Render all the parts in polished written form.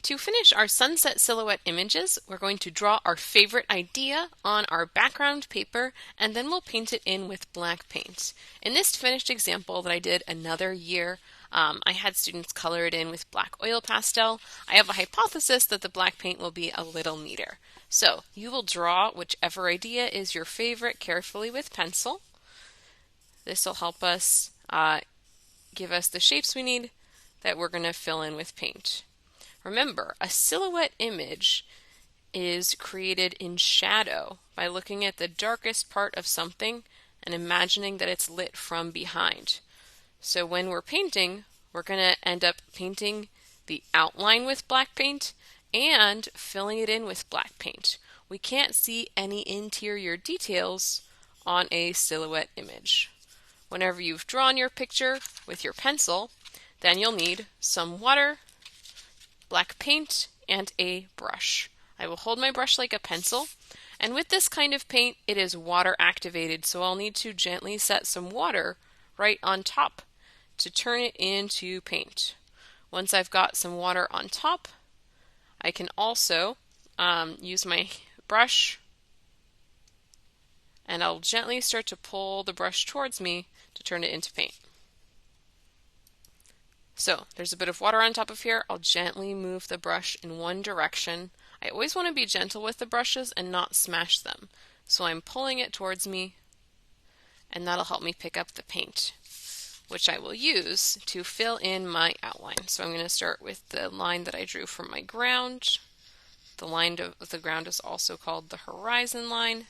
To finish our sunset silhouette images, we're going to draw our favorite idea on our background paper and then we'll paint it in with black paint. In this finished example that I did another year, I had students color it in with black oil pastel. I have a hypothesis that the black paint will be a little neater. So you will draw whichever idea is your favorite carefully with pencil. This will help us give us the shapes we need that we're going to fill in with paint. Remember, a silhouette image is created in shadow by looking at the darkest part of something and imagining that it's lit from behind. So when we're painting, we're going to end up painting the outline with black paint and filling it in with black paint. We can't see any interior details on a silhouette image. Whenever you've drawn your picture with your pencil, then you'll need some water, black paint, and a brush. I will hold my brush like a pencil, and with this kind of paint it is water activated, so I'll need to gently set some water right on top to turn it into paint. Once I've got some water on top, I can also use my brush and I'll gently start to pull the brush towards me to turn it into paint. So there's a bit of water on top of here. I'll gently move the brush in one direction. I always want to be gentle with the brushes and not smash them. So I'm pulling it towards me and that'll help me pick up the paint, which I will use to fill in my outline. So I'm going to start with the line that I drew from my ground. The line of the ground is also called the horizon line.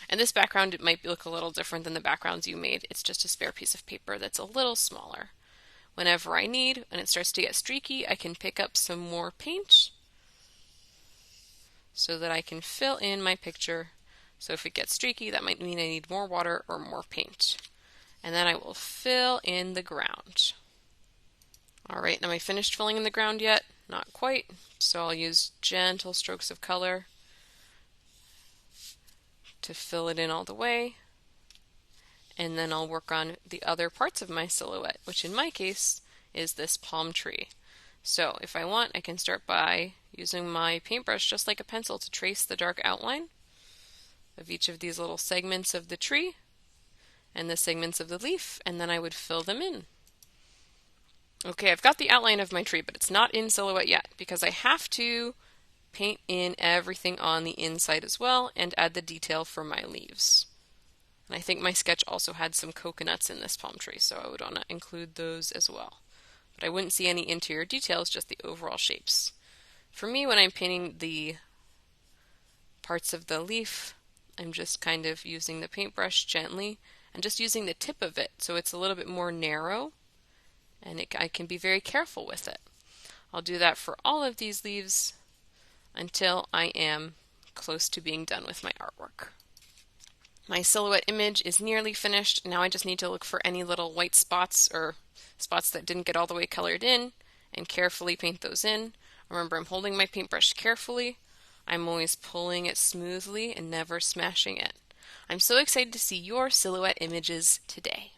And this background, it might look a little different than the backgrounds you made. It's just a spare piece of paper that's a little smaller. Whenever I need, and it starts to get streaky, I can pick up some more paint so that I can fill in my picture. So if it gets streaky, that might mean I need more water or more paint. And then I will fill in the ground. Alright, am I finished filling in the ground yet? Not quite. So I'll use gentle strokes of color to fill it in all the way. And then I'll work on the other parts of my silhouette, which in my case is this palm tree. So if I want, I can start by using my paintbrush just like a pencil to trace the dark outline of each of these little segments of the tree and the segments of the leaf, and then I would fill them in. Okay, I've got the outline of my tree, but it's not in silhouette yet because I have to paint in everything on the inside as well and add the detail for my leaves. And I think my sketch also had some coconuts in this palm tree, so I would want to include those as well. But I wouldn't see any interior details, just the overall shapes. For me, when I'm painting the parts of the leaf, I'm just kind of using the paintbrush gently and just using the tip of it so it's a little bit more narrow, and I can be very careful with it. I'll do that for all of these leaves until I am close to being done with my artwork. My silhouette image is nearly finished. Now I just need to look for any little white spots or spots that didn't get all the way colored in and carefully paint those in. Remember, I'm holding my paintbrush carefully. I'm always pulling it smoothly and never smashing it. I'm so excited to see your silhouette images today.